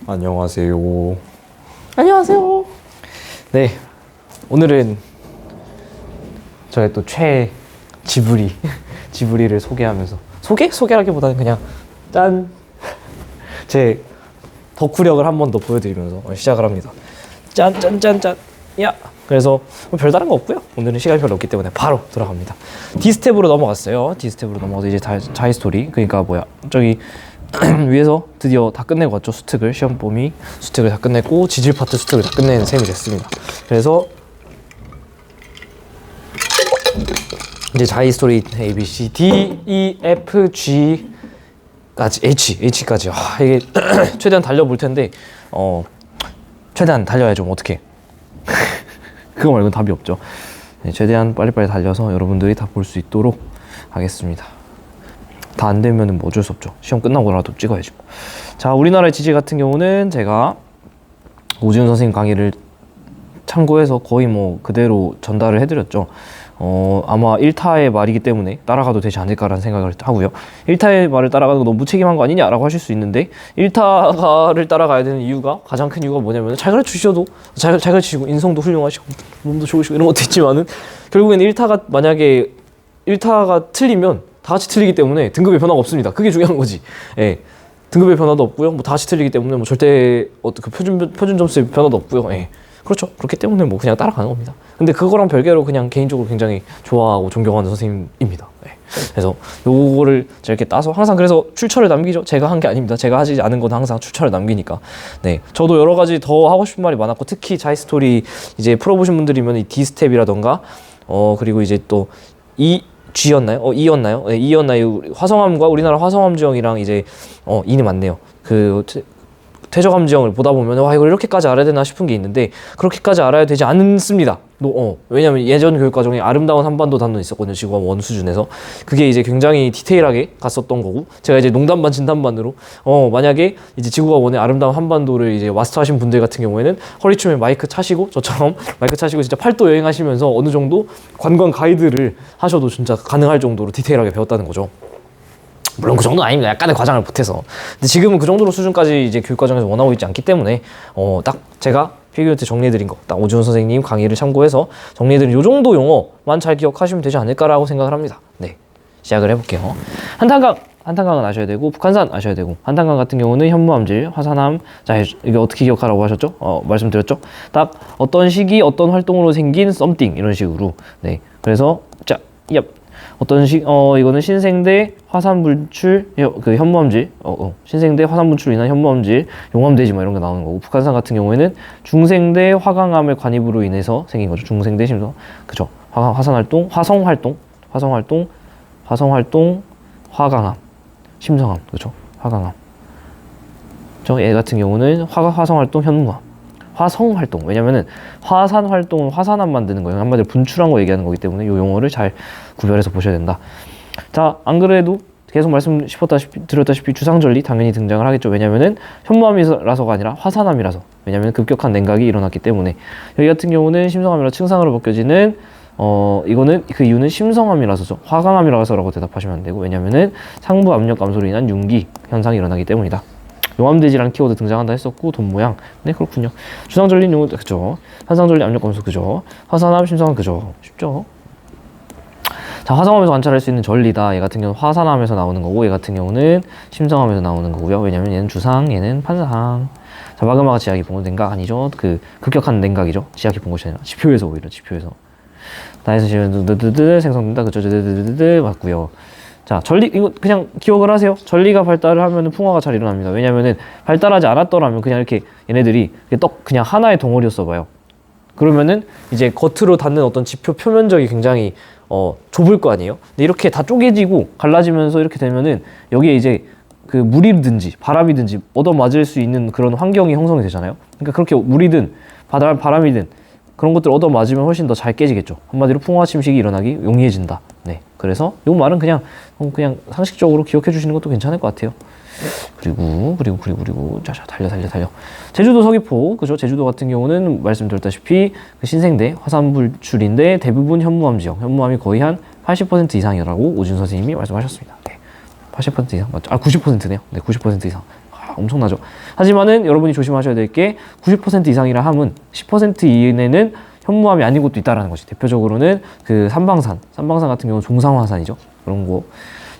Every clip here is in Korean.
안녕하세요. 안녕하세요. 네, 오늘은 저의 또 최애 지브리를 소개하면서 소개라기보다는 그냥 제 덕후력을 한 번 더 보여드리면서 시작을 합니다. 짠. 야. 그래서 뭐 별다른 거 없고요. 오늘은 시간이 별로 없기 때문에 바로 들어갑니다. D스텝으로 넘어갔어요. D스텝으로 넘어가서 이제 자이스토리, 그러니까 저기 위에서 드디어 다 끝내고 왔죠. 시험 범위 수특을 다 끝냈고 지질 파트 수특을 다 끝낸 셈이 됐습니다. 그래서 이제 자이스토리 A, B, C, D, E, F, G까지 H까지 이게 최대한 달려볼 텐데 최대한 달려야죠. 뭐 어떻게 그거 말고는 답이 없죠. 네, 최대한 빨리빨리 달려서 여러분들이 다 볼 수 있도록 하겠습니다. 다 안 되면은 뭐 어쩔 수 없죠. 시험 끝나고라도 찍어야지. 자, 우리나라의 지질 같은 경우는 제가 오지훈 선생님 강의를 참고해서 거의 뭐 그대로 전달을 해드렸죠. 아마 1타의 말이기 때문에 따라가도 되지 않을까라는 생각을 하고요. 1타의 말을 따라가는 거 너무 무책임한 거 아니냐라고 하실 수 있는데 1타를 따라가야 되는 이유가, 가장 큰 이유가 뭐냐면 잘 가르치셔도 잘 가르치시고 인성도 훌륭하시고 몸도 좋으시고 이런 것도 있지만은 결국에는 1타가 만약에 1타가 틀리면 다 같이 틀리기 때문에 등급의 변화가 없습니다. 그게 중요한 거지. 예. 등급의 변화도 없고요. 뭐 다 같이 틀리기 때문에 뭐 절대 그 표준 점수의 변화도 없고요. 예. 그렇죠. 그렇기 때문에 뭐 그냥 따라가는 겁니다. 근데 그거랑 별개로 그냥 개인적으로 굉장히 좋아하고 존경하는 선생님입니다. 네. 그래서 요거를 제가 이렇게 따서 항상 그래서 출처를 남기죠. 제가 한 게 아닙니다. 제가 하지 않은 건 항상 출처를 남기니까. 네. 저도 여러 가지 더 하고 싶은 말이 많았고, 특히 자이스토리 이제 풀어보신 분들이면 이 D스텝이라던가 그리고 이제 또 G였나요? E였나요? 네, E였나요? 화성암과 우리나라 화성암 지형이랑 이제 E는 맞네요. 그 퇴적암 지형을 보다 보면 이걸 이렇게까지 알아야 되나 싶은 게 있는데 그렇게까지 알아야 되지 않습니다. 왜냐면 예전 교육 과정에 아름다운 한반도 단원 있었거든요. 지구과학 원 수준에서. 그게 이제 굉장히 디테일하게 갔었던 거고, 제가 이제 농담반 진담반으로 만약에 이제 지구과학 원의 아름다운 한반도를 이제 마스터하신 분들 같은 경우에는 허리춤에 마이크 차시고, 저처럼 마이크 차시고 진짜 팔도 여행하시면서 어느 정도 관광 가이드를 하셔도 진짜 가능할 정도로 디테일하게 배웠다는 거죠. 물론 그 정도는 아닙니다. 약간의 과장을 못해서. 근데 지금은 그 정도로 수준까지 이제 교육과정에서 원하고 있지 않기 때문에 딱 제가 필기노트 정리해드린 거, 딱 오지훈 선생님 강의를 참고해서 정리해드린 요 정도 용어만 잘 기억하시면 되지 않을까라고 생각을 합니다. 네, 시작을 해볼게요. 한탄강은 아셔야 되고, 북한산 아셔야 되고, 한탄강 같은 경우는 현무암질, 화산암. 자, 이게 어떻게 기억하라고 하셨죠? 말씀드렸죠? 딱 어떤 시기 어떤 활동으로 생긴 something 이런 식으로. 네, 그래서 이거는 신생대 화산분출, 그 현무암질, 신생대 화산분출로 인한 현무암질, 용암대지 뭐 이런 게 나오는 거고, 북한산 같은 경우에는 중생대 화강암의 관입으로 인해서 생긴 거죠. 중생대 심성, 그죠? 화산활동, 화성활동, 화강암, 심성암, 그죠? 화강암. 얘 같은 경우는 화성활동, 현무암. 화성활동, 왜냐면은 화산활동은 화산암 만드는 거예요. 한마디로 분출한 거 얘기하는 거기 때문에 이 용어를 잘 구별해서 보셔야 된다. 자, 안 그래도 계속 드렸다시피 주상절리 당연히 등장을 하겠죠. 왜냐면은 현무암이라서가 아니라 화산암이라서. 왜냐면 급격한 냉각이 일어났기 때문에. 여기 같은 경우는 심성암이라 층상으로 벗겨지는 이거는 그 이유는 심성암이라서죠. 화강암이라서라고 대답하시면 안 되고, 왜냐면은 상부 압력 감소로 인한 융기 현상이 일어나기 때문이다. 용암대지라는 키워드 등장한다 했었고, 돈 모양. 네, 그렇군요. 주상절린 용어, 그죠? 산상절린 압력감소, 그죠? 화산암, 심성암, 그죠? 쉽죠? 자, 화성암에서 관찰할 수 있는 전리다. 얘 같은 경우는 화산암에서 나오는 거고, 얘 같은 경우는 심성암에서 나오는 거고요. 왜냐면 얘는 주상, 얘는 판상. 자, 마그마가 지하 깊은 곳, 냉각 아니죠? 그 급격한 냉각이죠? 지하 깊은 곳이 아니라 지표에서, 오히려 지표에서. 나에서 지금 생성된다, 그죠? 맞고요. 자, 이거 그냥 기억을 하세요. 전리가 발달을 하면 풍화가 잘 일어납니다. 왜냐면은 발달하지 않았더라면 그냥 이렇게 얘네들이 그냥 하나의 덩어리였어 봐요. 그러면은 이제 겉으로 닿는 어떤 지표 표면적이 굉장히 좁을 거 아니에요. 근데 이렇게 다 쪼개지고 갈라지면서 이렇게 되면은 여기에 이제 그 물이든지 바람이든지 얻어맞을 수 있는 그런 환경이 형성이 되잖아요. 그러니까 그렇게 물이든 바람이든 그런 것들 얻어맞으면 훨씬 더 잘 깨지겠죠. 한마디로 풍화 침식이 일어나기 용이해진다. 네, 그래서 이 말은 그냥 상식적으로 기억해 주시는 것도 괜찮을 것 같아요. 그리고 자자 달려. 제주도 서귀포, 그죠? 제주도 같은 경우는 말씀드렸다시피 그 신생대 화산불출인데 대부분 현무암 지역, 현무암이 거의 한 80% 이상이라고 오준 선생님이 말씀하셨습니다. 네, 80% 이상 맞죠? 90%네요. 네, 90% 이상. 엄청나죠. 하지만은 여러분이 조심하셔야 될 게 90% 이상이라 함은 10% 이내는 현무암이 아닌 것도 있다라는 것이. 대표적으로는 그 삼방산 같은 경우는 종상화산이죠. 그런 거.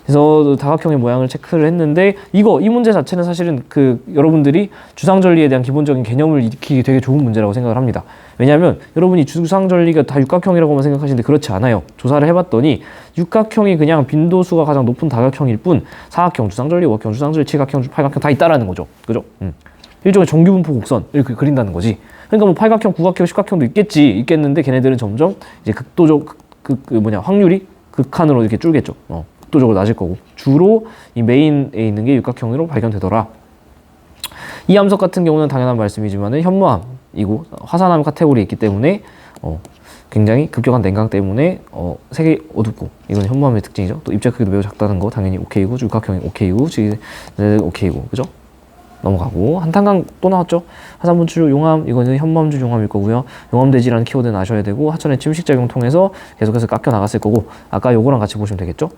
그래서 다각형의 모양을 체크를 했는데 이 문제 자체는 사실은 그 여러분들이 주상절리에 대한 기본적인 개념을 익히기 되게 좋은 문제라고 생각을 합니다. 왜냐하면 여러분이 주상절리가 다 육각형이라고만 생각하시는데 그렇지 않아요. 조사를 해봤더니 육각형이 그냥 빈도수가 가장 높은 다각형일 뿐 사각형, 주상절리, 오각형, 주상절리, 칠각형, 팔각형 다 있다라는 거죠. 그죠? 일종의 정규분포 곡선 이렇게 그린다는 거지. 그러니까 뭐 팔각형, 구각형, 십각형도 있겠는데 걔네들은 점점 이제 극도적 확률이 극한으로 이렇게 줄겠죠. 극도적으로 낮을 거고 주로 이 메인에 있는 게 육각형으로 발견되더라. 이 함석 같은 경우는 당연한 말씀이지만은 현무암이고 화산암 카테고리에 있기 때문에 굉장히 급격한 냉각 때문에 색이 어둡고 이건 현무암의 특징이죠. 또 입자 크기도 매우 작다는 거 당연히 오케이고 육각형이 오케이고 오케이고 그죠? 넘어가고 한탄강 또 나왔죠. 화산분출 용암 이거는 현무암주 용암일 거고요. 용암대지라는 키워드는 아셔야 되고 하천의 침식작용 통해서 계속해서 깎여 나갔을 거고 아까 요거랑 같이 보시면 되겠죠.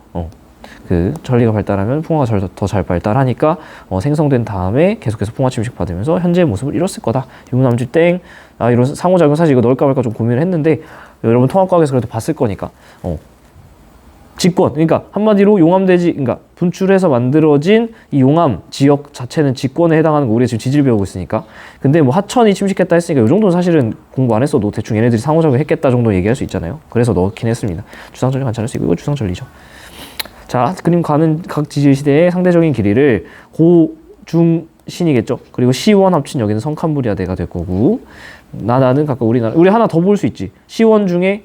그 전리가 발달하면 풍화가 더 잘 발달하니까 생성된 다음에 계속해서 풍화 침식 받으면서 현재의 모습을 이뤘을 거다. 유문암주 땡. 이런 상호작용 사실 이거 넣을까 말까 좀 고민을 했는데 여러분 통합과학에서 그래도 봤을 거니까 직권, 그러니까 한마디로 용암대지, 그러니까 분출해서 만들어진 이 용암 지역 자체는 직권에 해당하는 거 우리가 지금 지질 배우고 있으니까. 근데 뭐 하천이 침식했다 했으니까 이 정도는 사실은 공부 안 했어도 대충 얘네들이 상호작용 했겠다 정도 얘기할 수 있잖아요. 그래서 넣긴 했습니다. 주상절리 관찰할 수 있고 이거 주상절리죠. 자, 그림 가는 각 지질 시대의 상대적인 길이를 고, 중, 신이겠죠. 그리고 시원 합친 여기는 성캄브리아대가 될 거고 나는 각각 우리 하나 더 볼 수 있지. 시원 중에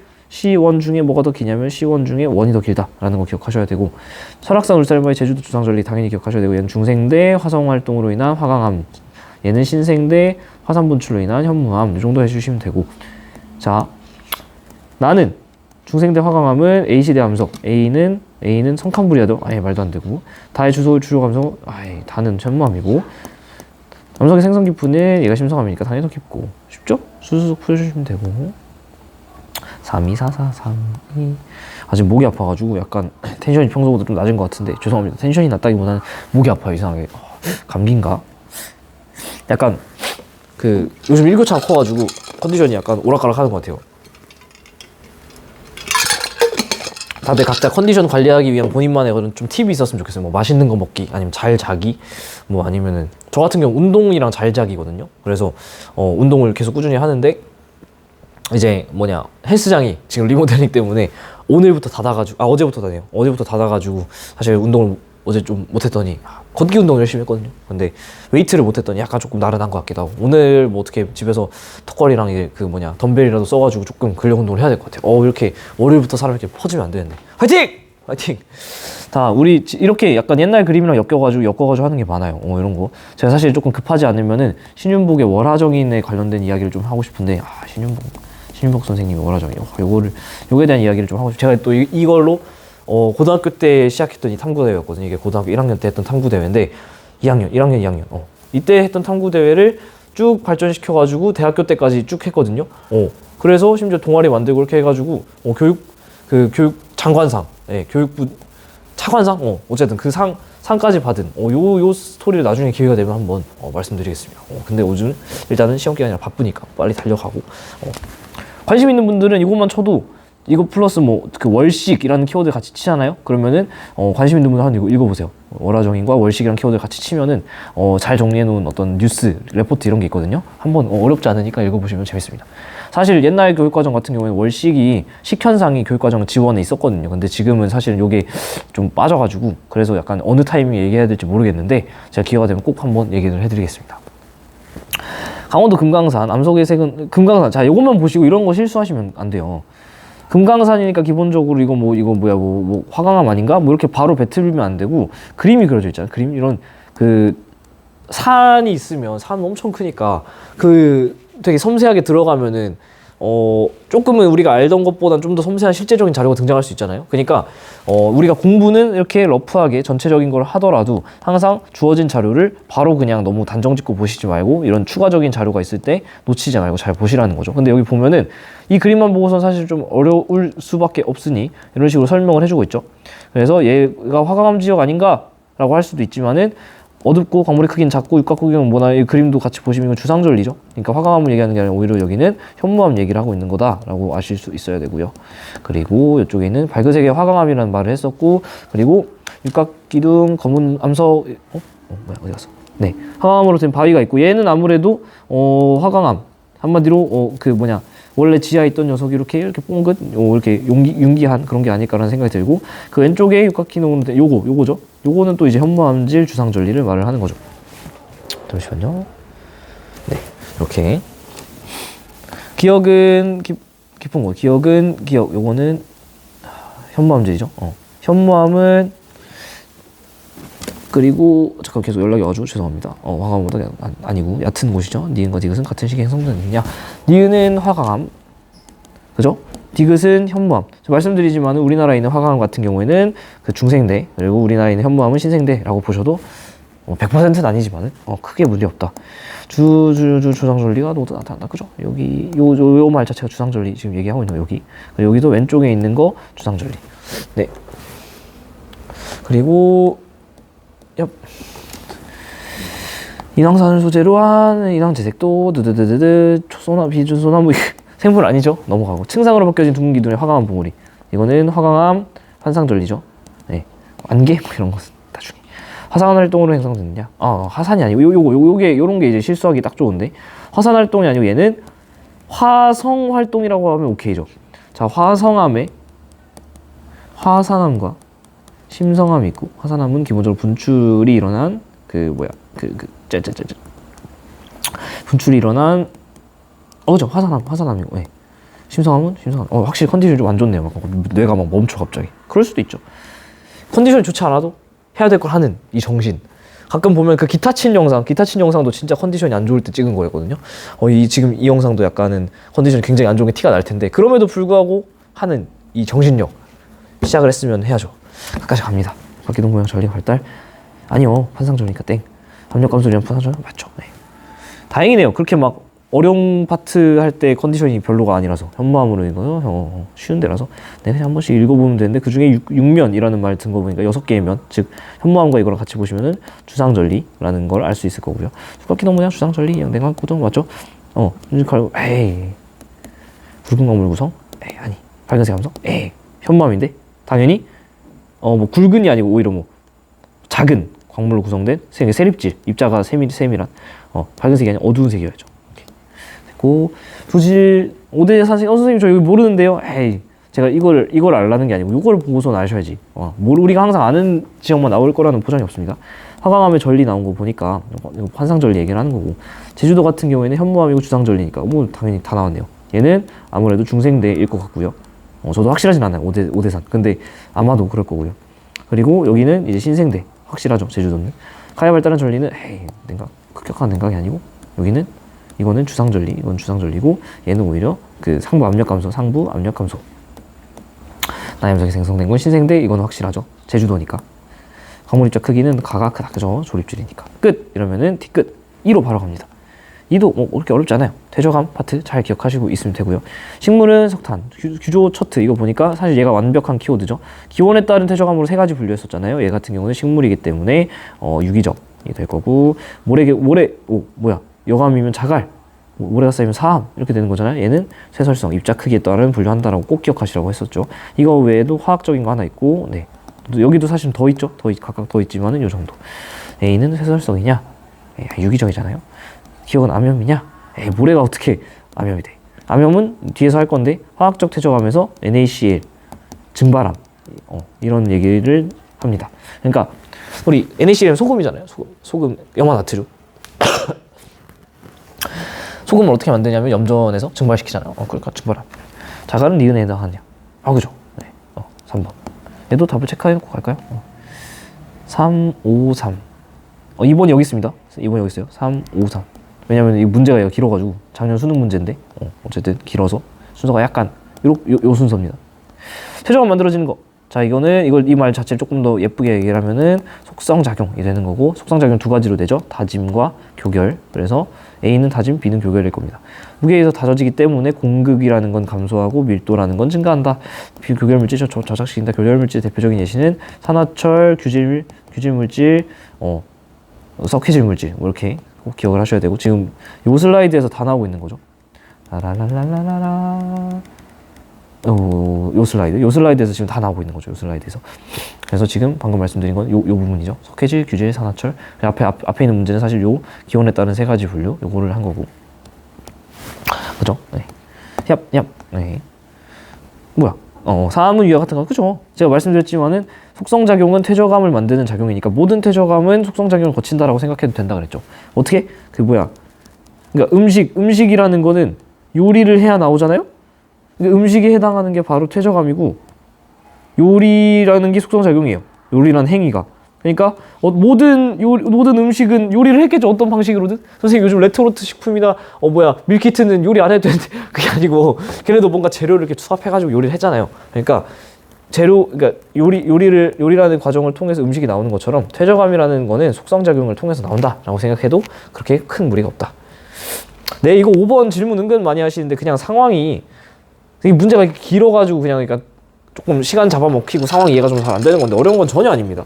뭐가 더 기냐면 시원 중에 원이 더 길다라는 거 기억하셔야 되고 설악산 울살바위 제주도 주상절리 당연히 기억하셔야 되고 얘는 중생대 화성활동으로 인한 화강암 얘는 신생대 화산분출로 인한 현무암 이 정도 해주시면 되고 자 나는 중생대 화강암은 A시대 함석 A는 성캄브리아도 아예 말도 안 되고 다의 주소 주요 감성 아예 다는 현무암이고 암석의 생성 깊이는 얘가 심성암이니까 당연히 더 깊고 쉽죠? 수수수 풀어주시면 되고 324432 아직 목이 아파가지고 약간 텐션이 평소보다 좀 낮은 것 같은데 죄송합니다. 텐션이 낮다기보다는 목이 아파요. 이상하게 감기인가? 약간 그 요즘 일교차가 커가지고 컨디션이 약간 오락가락하는 것 같아요. 다들 각자 컨디션 관리하기 위한 본인만의 그런 좀 팁이 있었으면 좋겠어요. 뭐 맛있는 거 먹기, 아니면 잘 자기, 뭐 아니면은 저 같은 경우 운동이랑 잘 자기거든요. 그래서 운동을 계속 꾸준히 하는데 이제 헬스장이 지금 리모델링 때문에 오늘부터 닫아가지고 어제부터 닫아가지고 사실 운동을 어제 좀 못했더니 걷기 운동 열심히 했거든요. 근데 웨이트를 못했더니 약간 조금 나른한 것 같기도 하고 오늘 뭐 어떻게 집에서 턱걸이랑 이제 덤벨이라도 써가지고 조금 근력 운동을 해야 될 것 같아요. 이렇게 월요일부터 사람이 이렇게 퍼지면 안 되는데 화이팅! 다 우리 이렇게 약간 옛날 그림이랑 엮어가지고 하는 게 많아요. 이런 거 제가 사실 조금 급하지 않으면은 신윤복의 월화정인에 관련된 이야기를 좀 하고 싶은데 신윤복 선생님의 월화정인 요거에 대한 이야기를 좀 하고 싶어요. 제가 또 이걸로 고등학교 때 시작했던 이 탐구대회였거든요. 이게 고등학교 1학년 때 했던 탐구대회인데 2학년 이때 했던 탐구대회를 쭉 발전시켜가지고 대학교 때까지 쭉 했거든요. 그래서 심지어 동아리 만들고 이렇게 해가지고 교육 장관상, 교육부 차관상, 어쨌든 그 상까지 받은 요 스토리를 나중에 기회가 되면 한번 말씀드리겠습니다. 근데 요즘 일단은 시험 기간이라 바쁘니까 빨리 달려가고 관심 있는 분들은 이것만 쳐도 이거 플러스 그 월식이라는 키워드 같이 치잖아요. 그러면은 관심 있는 분들 한번 읽어보세요. 월화정인과 월식이라는 키워드 같이 치면은 잘 정리해 놓은 어떤 뉴스, 레포트 이런 게 있거든요. 한번 어렵지 않으니까 읽어보시면 재밌습니다. 사실 옛날 교육과정 같은 경우에는 월식이 식현상이 교육과정 지원에 있었거든요. 근데 지금은 사실은 이게 좀 빠져가지고 그래서 약간 어느 타이밍에 얘기해야 될지 모르겠는데 제가 기회가 되면 꼭 한번 얘기를 해드리겠습니다. 강원도 금강산, 암석의 색은 금강산. 자, 이것만 보시고 이런 거 실수하시면 안 돼요. 금강산이니까 기본적으로 이거 화강암 아닌가? 이렇게 바로 배틀면 안 되고 그림이 그려져 있잖아요. 그림 이런 산이 있으면 산 엄청 크니까 되게 섬세하게 들어가면은 조금은 우리가 알던 것보다는 좀 더 섬세한 실제적인 자료가 등장할 수 있잖아요. 그러니까 우리가 공부는 이렇게 러프하게 전체적인 걸 하더라도 항상 주어진 자료를 바로 그냥 너무 단정 짓고 보시지 말고 이런 추가적인 자료가 있을 때 놓치지 말고 잘 보시라는 거죠. 근데 여기 보면은 이 그림만 보고선 사실 좀 어려울 수밖에 없으니 이런 식으로 설명을 해주고 있죠. 그래서 얘가 화강암 지역 아닌가? 라고 할 수도 있지만은 어둡고 광물의 크기는 작고 육각구경은 뭐나 이 그림도 같이 보시면 이건 주상절리죠. 그러니까 화강암을 얘기하는 게 아니라 오히려 여기는 현무암 얘기를 하고 있는 거다라고 아실 수 있어야 되고요. 그리고 이쪽에는 밝은색의 화강암이라는 말을 했었고, 그리고 육각기둥 검은 암석 뭐야 어디 갔어? 네, 화강암으로 된 바위가 있고, 얘는 아무래도 화강암 한마디로 원래 지하에 있던 녀석이 이렇게 뽕긋 이렇게 융기한 그런 게 아닐까라는 생각이 들고, 그 왼쪽에 육각기둥은 요거죠. 요거는 또 이제 현무암질 주상절리를 말을 하는 거죠. 잠시만요. 네, 이렇게 기억은 깊은 거. 기억은 기억. 요거는 현무암질이죠. 현무암은 그리고 잠깐 계속 연락이 와가지고 죄송합니다. 화강암보다 아니고 얕은 곳이죠. 니은과 디귿은 같은 시기에 형성되느냐? 니은은 화강암, 그죠? 디귿은 현무암. 말씀드리지만 우리나라에 있는 화강암 같은 경우에는 그 중생대, 그리고 우리나라에 있는 현무암은 신생대라고 보셔도 100%는 아니지만은 크게 문제 없다. 주상절리가 모두 나타난다, 그죠? 여기 요 말 자체가 주상절리 지금 얘기하고 있는 거 여기. 그리고 여기도 왼쪽에 있는 거 주상절리. 네. 그리고 인왕산을 소재로 한 인왕재색도 드드드드드 초소나 비준소나무 생물 아니죠? 넘어가고 층상으로 벗겨진 둥근 기둥의 화강암 봉우리, 이거는 화강암 환상절리죠. 네, 안개 이런 것은 나중에 화산 활동으로 형성됐느냐? 화산이 아니고 요게 요런 게 이제 실수하기 딱 좋은데, 화산 활동이 아니고 얘는 화성 활동이라고 하면 오케이죠. 자, 화성암에 화산암과 심성암이 있고, 화산암은 기본적으로 분출이 일어난 분출이 일어난 그죠? 화산암이고, 네. 심성암은 심성암. 확실히 컨디션이 좀 안 좋네요. 막 뇌가 막 멈춰 갑자기. 그럴 수도 있죠. 컨디션이 좋지 않아도 해야 될 걸 하는 이 정신. 가끔 보면 그 기타 친 영상도 진짜 컨디션이 안 좋을 때 찍은 거였거든요. 지금 이 영상도 약간은 컨디션이 굉장히 안 좋은 게 티가 날 텐데, 그럼에도 불구하고 하는 이 정신력, 시작을 했으면 해야죠. 끝까지 갑니다. 각기동 모양 전리 발달. 아니요, 환상절리니까 땡. 압력감소리랑 환상절리 맞죠. 네. 다행이네요. 그렇게 막 어려운 파트 할 때 컨디션이 별로가 아니라서, 현무암으로 이거요. 쉬운 데라서. 네, 그냥 한 번씩 읽어보면 되는데, 그 중에 6면이라는 말 든 거 보니까 6개의 면, 즉 현무암과 이거랑 같이 보시면은 주상절리라는 걸 알 수 있을 거고요. 육각기동 모양 주상절리, 냉각구동 맞죠? 에이, 굵은 광물 구성? 에이, 아니. 밝은색 함성? 에이, 현무암인데? 당연히 굵은이 아니고 오히려 작은 광물로 구성된 세립질, 입자가 세밀한 밝은색이 아니라 어두운 색이어야죠. 됐고, 부질 5대 선생님 저 여기 모르는데요. 에이, 제가 이걸 알라는 게 아니고 이걸 보고선 아셔야지. 우리가 항상 아는 지역만 나올 거라는 보장이 없습니다. 화강암에 전리 나온 거 보니까 환상전리 얘기를 하는 거고, 제주도 같은 경우에는 현무암이고 주상전리니까 당연히 다 나왔네요. 얘는 아무래도 중생대일 것 같고요. 저도 확실하진 않아요. 5대산. 근데 아마도 그럴 거고요. 그리고 여기는 이제 신생대. 확실하죠. 제주도는. 가야 발달한 전리는 급격한 냉각이 아니고, 이거는 주상전리. 이건 주상전리고, 얘는 오히려 그 상부 압력감소. 나염석이 생성된 건 신생대. 이건 확실하죠. 제주도니까. 광물입자 크기는 가가 크다. 그죠? 조립줄이니까. 끝! 이러면은 뒤끝. 2로 바로 갑니다. 2도 그렇게 어렵지 않아요. 퇴적암 파트 잘 기억하시고 있으면 되고요. 식물은 석탄, 규조 처트. 이거 보니까 사실 얘가 완벽한 키워드죠. 기원에 따른 퇴적암으로 3가지 분류했었잖아요. 얘 같은 경우는 식물이기 때문에 유기적이 될 거고, 여감이면 자갈, 모래가 쌓이면 사암 이렇게 되는 거잖아요. 얘는 쇠설성, 입자 크기에 따른 분류한다라고 꼭 기억하시라고 했었죠. 이거 외에도 화학적인 거 하나 있고, 네, 여기도 사실 더 있죠. 각각 더 있지만은 요 정도. A는 쇠설성이냐? 유기적이잖아요. 기억은 암염이냐? 모래가 어떻게 암염이 돼? 암염은 뒤에서 할 건데, 화학적 퇴적하면서 NaCl 증발암, 이런 얘기를 합니다. 그러니까 우리 NaCl은 소금이잖아요. 소금 염화나트륨. 소금을 어떻게 만드냐면 염전에서 증발시키잖아요. 그러니까 증발암. 자갈은 니은에 해당하냐? 그죠? 네. 3번. 얘도 답을 체크해놓고 갈까요? 3, 5, 3. 2번이 여기 있습니다. 2번이 여기 있어요. 3, 5, 3. 왜냐면 이 문제가 길어가지고, 작년 수능 문제인데, 어쨌든 길어서 순서가 약간 요 순서입니다. 퇴적암 만들어지는 거. 자, 이 말 자체를 조금 더 예쁘게 얘기를 하면은 속성작용이 되는 거고, 속성작용 2가지로 되죠. 다짐과 교결. 그래서 A는 다짐, B는 교결일 겁니다. 무게에서 다져지기 때문에 공급이라는 건 감소하고 밀도라는 건 증가한다. 교결물질 저작시킨다. 교결물질의 대표적인 예시는 산화철, 규질물질, 썩해질 물질 뭐 이렇게 꼭 기억을 하셔야 되고 지금 요 슬라이드에서 다 나오고 있는 거죠. 라라라라라라. 요 슬라이드에서 지금 다 나오고 있는 거죠. 요 슬라이드에서. 그래서 지금 방금 말씀드린 건 요 부분이죠. 석회질, 규질, 산화철. 앞에 있는 문제는 사실 요 기온에 따른 세 가지 분류 요거를 한 거고. 그죠? 네. 얍. 네. 뭐야? 사암은 유화 같은 거 그죠? 제가 말씀드렸지만은 속성작용은 퇴저감을 만드는 작용이니까 모든 퇴저감은 속성작용을 거친다라고 생각해도 된다 그랬죠. 어떻게? 그러니까 음식이라는 거는 요리를 해야 나오잖아요? 음식에 해당하는 게 바로 퇴저감이고 요리라는 게 속성작용이에요. 요리라는 행위가. 그러니까 모든 음식은 요리를 했겠죠. 어떤 방식으로든. 선생님 요즘 레토르트 식품이나 밀키트는 요리 안 해도 되는데 그게 아니고 걔네도 뭔가 재료를 이렇게 수합해가지고 요리를 했잖아요. 그러니까 요리라는 과정을 통해서 음식이 나오는 것처럼 퇴저감이라는 거는 속성작용을 통해서 나온다라고 생각해도 그렇게 큰 무리가 없다. 네, 이거 5번 질문 은근 많이 하시는데 그냥 상황이 이 문제가 이렇게 길어가지고 그러니까 조금 시간 잡아먹히고 상황 이해가 좀 잘 안 되는 건데 어려운 건 전혀 아닙니다.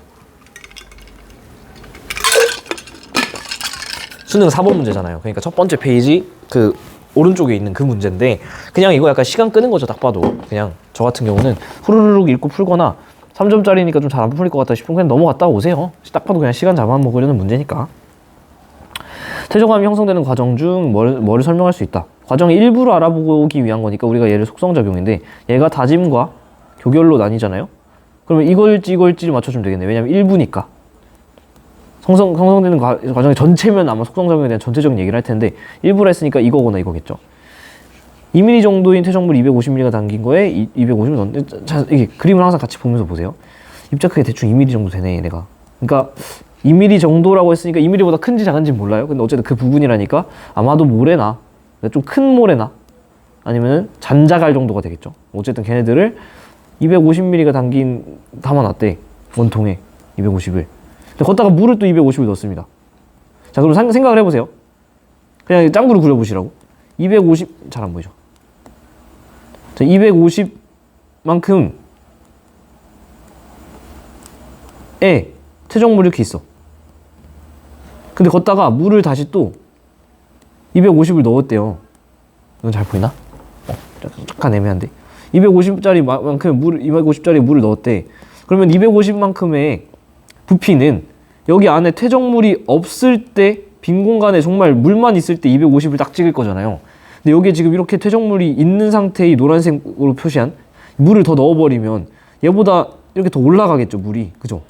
수능 4번 문제잖아요. 그러니까 첫 번째 페이지 그 오른쪽에 있는 그 문제인데 그냥 이거 약간 시간 끄는 거죠. 딱 봐도 그냥 저 같은 경우는 후루룩 읽고 풀거나 3점짜리니까 좀 잘 안 풀릴 것 같다 싶으면 그냥 넘어갔다 오세요. 딱 봐도 그냥 시간 잡아먹으려는 문제니까. 퇴저감이 형성되는 과정 중 뭐를 설명할 수 있다. 과정의 일부를 알아보기 위한 거니까 우리가 얘를 속성작용인데 얘가 다짐과 교결로 나뉘잖아요. 그러면 이걸지를 맞춰주면 되겠네. 왜냐면 일부니까. 형성되는 과정의 전체면 아마 속성작용에 대한 전체적인 얘기를 할 텐데 일부라 했으니까 이거거나 이거겠죠. 2mm 정도인 퇴적물 250mm가 담긴 거에 250mm 넣는데 자, 이게 그림을 항상 같이 보면서 보세요. 입자 크기 대충 2mm 정도 되네 얘네가. 그러니까 2mm 정도라고 했으니까 2mm보다 큰지 작은지 몰라요. 근데 어쨌든 그 부분이라니까 아마도 모래나 좀 큰 모래나 아니면은 잔자갈 정도가 되겠죠. 어쨌든 걔네들을 250mm가 담아놨대. 원통에 250을. 근데 걷다가 물을 또 250을 넣었습니다. 자, 그럼 생각을 해보세요. 그냥 짱구를 그려보시라고. 250 잘 안 보이죠? 자, 250만큼의 퇴적물이 이렇게 있어. 근데 걷다가 물을 다시 또 250을 넣었대요. 이건 잘 보이나? 약간 애매한데. 250짜리 물을 넣었대. 그러면 250만큼의 부피는 여기 안에 퇴적물이 없을 때 빈 공간에 정말 물만 있을 때 250을 딱 찍을 거잖아요. 근데 여기에 지금 이렇게 퇴적물이 있는 상태의 노란색으로 표시한 물을 더 넣어버리면 얘보다 이렇게 더 올라가겠죠, 물이. 그죠?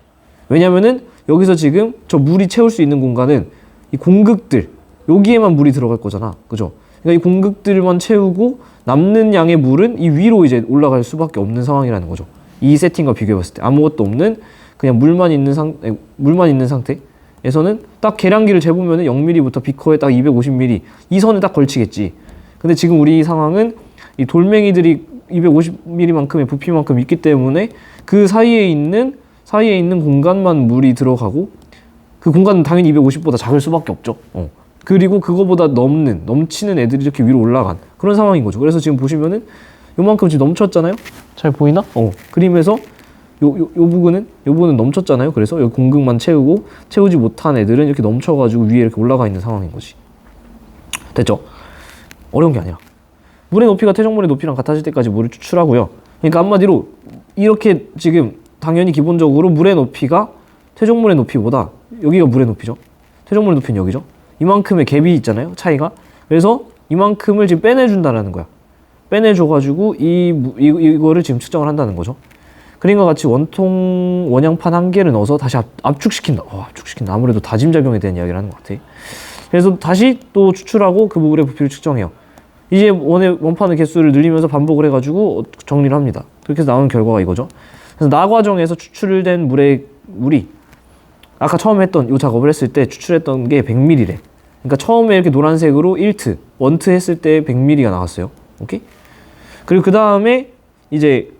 왜냐면은 여기서 지금 저 물이 채울 수 있는 공간은 이 공극들, 여기에만 물이 들어갈 거잖아. 그죠? 그러니까 이 공극들만 채우고 남는 양의 물은 이 위로 이제 올라갈 수밖에 없는 상황이라는 거죠. 이 세팅과 비교해봤을 때 아무것도 없는 그냥 물만 있는 상태에서는 딱 계량기를 재보면은 0mm부터 비커에 딱 250mm 이 선에 딱 걸치겠지. 근데 지금 우리 상황은 이 돌멩이들이 250mm만큼의 부피만큼 있기 때문에 그 사이에 있는 공간만 물이 들어가고 그 공간은 당연히 250보다 작을 수밖에 없죠. 그리고 그거보다 넘치는 애들이 이렇게 위로 올라간 그런 상황인 거죠. 그래서 지금 보시면은 요만큼 지금 넘쳤잖아요. 잘 보이나? 그림에서 요 부분은 넘쳤잖아요. 그래서 여기 공극만 채우지 못한 애들은 이렇게 넘쳐가지고 위에 이렇게 올라가 있는 상황인 거지. 됐죠? 어려운 게 아니라 물의 높이가 퇴적물의 높이랑 같아질 때까지 물을 추출하고요. 그러니까 한마디로 이렇게 지금 당연히 기본적으로 물의 높이가 퇴적물의 높이보다 여기가 물의 높이죠. 퇴적물의 높이는 여기죠. 이만큼의 갭이 있잖아요. 차이가. 그래서 이만큼을 지금 빼내준다라는 거야. 빼내줘가지고 이거를 지금 측정을 한다는 거죠. 그림과 같이 원양판 한 개를 넣어서 다시 압축시킨다. 압축시킨다. 아무래도 다짐작용에 대한 이야기를 하는 것 같아. 그래서 다시 또 추출하고 그 물의 부피를 측정해요. 이제 원판의 개수를 늘리면서 반복을 해가지고 정리를 합니다. 그렇게 해서 나오는 결과가 이거죠. 그래서 나 과정에서 추출된 물이 아까 처음에 했던 이 작업을 했을 때 추출했던 게 100ml래. 그러니까 처음에 이렇게 노란색으로 1트, 원트 했을 때 100ml가 나왔어요. 오케이? 그리고 그 다음에 이제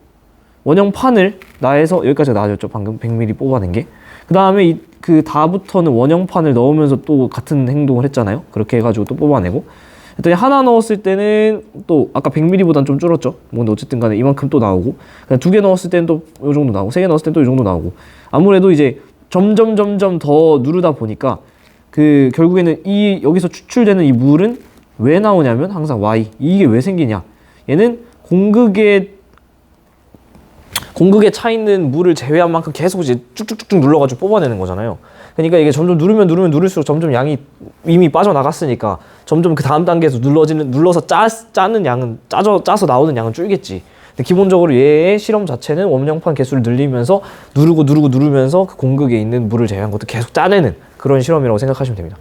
원형판을 나에서 여기까지 나와줬죠. 방금 100ml 뽑아낸 게. 그 다음에 그 다부터는 원형판을 넣으면서 또 같은 행동을 했잖아요. 그렇게 해가지고 또 뽑아내고. 그랬더니 하나 넣었을 때는 또 아까 100ml보다는 좀 줄었죠. 근데 어쨌든 간에 이만큼 또 나오고. 두 개 넣었을 때는 또 이 정도 나오고. 3개 넣었을 때는 또 이 정도 나오고. 아무래도 이제 점점 더 누르다 보니까 그 결국에는 이 여기서 추출되는 이 물은 왜 나오냐면 항상 Y. 이게 왜 생기냐? 얘는 공극에 차 있는 물을 제외한 만큼 계속 이제 쭉쭉쭉쭉 눌러가지고 뽑아내는 거잖아요. 그러니까 이게 점점 누르면 누를수록 점점 양이 이미 빠져나갔으니까 점점 그 다음 단계에서 눌러서 짜는 양은 짜서 나오는 양은 줄겠지. 근데 기본적으로 얘의 실험 자체는 원형판 개수를 늘리면서 누르면서 그 공극에 있는 물을 제외한 것도 계속 짜내는 그런 실험이라고 생각하시면 됩니다.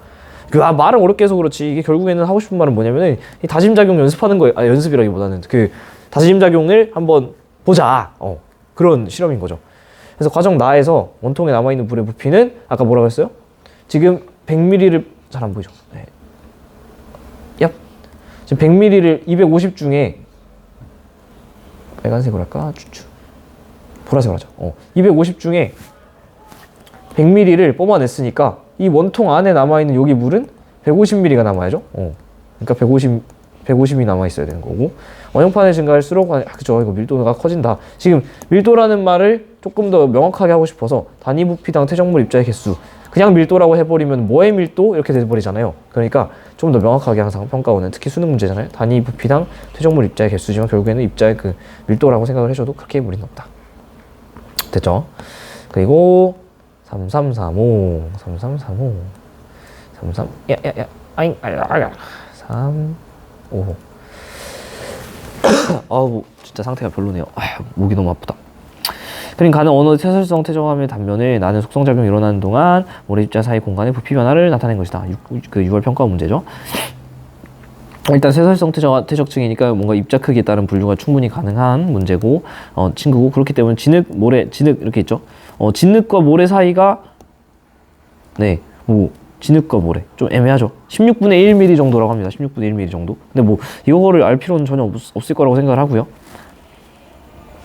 말을 어렵게 해서 그렇지 이게 결국에는 하고 싶은 말은 뭐냐면은 이 다짐작용 연습하는 거예요. 연습이라기보다는 그 다짐작용을 한번 보자. 그런 실험인 거죠. 그래서 과정 나에서 원통에 남아있는 물의 부피는 아까 뭐라고 했어요? 지금 100ml를 잘 안 보이죠? 네. 얍. 지금 100ml를 250 중에 빨간색으로 할까? 보라색으로 하자. 250 중에 100ml를 뽑아냈으니까 이 원통 안에 남아있는 여기 물은 150ml가 남아야죠. 그러니까 150이 남아있어야 되는 거고 원형판이 증가할수록 그죠 이거 밀도가 커진다. 지금 밀도라는 말을 조금 더 명확하게 하고 싶어서 단위 부피당 퇴적물 입자의 개수 그냥 밀도라고 해버리면 뭐의 밀도 이렇게 돼버리잖아요. 그러니까 좀 더 명확하게 항상 평가원은 특히 수능 문제잖아요. 단위 부피당 퇴적물 입자의 개수지만 결국에는 입자의 그 밀도라고 생각을 해줘도 그렇게 무리는 없다. 됐죠? 그리고 3335 야야야 아잉 3 5 아우 진짜 상태가 별로네요. 목이 너무 아프다. 그림 가는 언어의 퇴설성 퇴적함의 단면을 나는 속성작용이 일어나는 동안 모래 입자 사이 공간의 부피 변화를 나타낸 것이다. 6월 평가 문제죠. 일단 퇴설성 퇴적층이니까 뭔가 입자 크기에 따른 분류가 충분히 가능한 문제고 친구고 그렇기 때문에 진흙, 모래, 진흙 이렇게 있죠. 진흙과 모래 사이가 네, 뭐 진흙과 모래 좀 애매하죠. 16분의 1mm 정도라고 합니다. 16분의 1mm 정도. 근데 뭐 이거를 알 필요는 전혀 없을 거라고 생각을 하고요.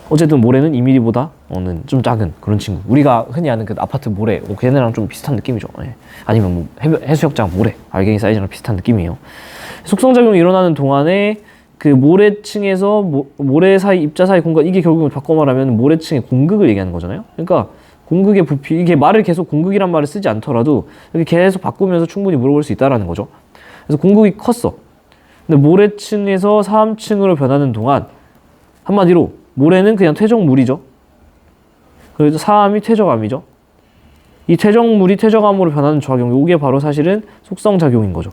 어쨌든 모래는 2mm보다는 좀 작은 그런 친구. 우리가 흔히 아는 그 아파트 모래, 걔네랑 좀 비슷한 느낌이죠. 네. 아니면 뭐 해수욕장 모래, 알갱이 사이즈랑 비슷한 느낌이에요. 속성작용이 일어나는 동안에 그 모래층에서 모래 사이, 입자 사이 공간 이게 결국은 바꿔 말하면 모래층의 공극을 얘기하는 거잖아요. 그러니까 공극의 부피, 이게 말을 계속 공극이란 말을 쓰지 않더라도 이렇게 계속 바꾸면서 충분히 물어볼 수 있다라는 거죠. 그래서 공극이 컸어. 근데 모래층에서 사암층으로 변하는 동안 한마디로 모래는 그냥 퇴적물이죠. 그래서 사암이 퇴적암이죠. 이 퇴적물이 퇴적암으로 변하는 작용, 이게 바로 사실은 속성작용인 거죠.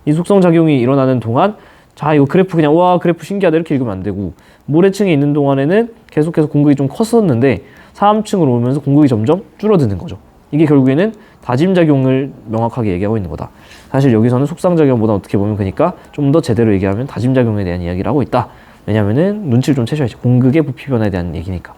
이 속성작용이 일어나는 동안 자 이거 그래프 그냥 와 그래프 신기하다 이렇게 읽으면 안 되고 모래층에 있는 동안에는 계속해서 공극이 좀 컸었는데 사암층으로 오면서 공극이 점점 줄어드는 거죠. 이게 결국에는 다짐작용을 명확하게 얘기하고 있는 거다. 사실 여기서는 속성작용보다 어떻게 보면 그러니까 좀 더 제대로 얘기하면 다짐작용에 대한 이야기를 하고 있다. 왜냐면은 눈치를 좀 채셔야지. 공극의 부피 변화에 대한 얘기니까.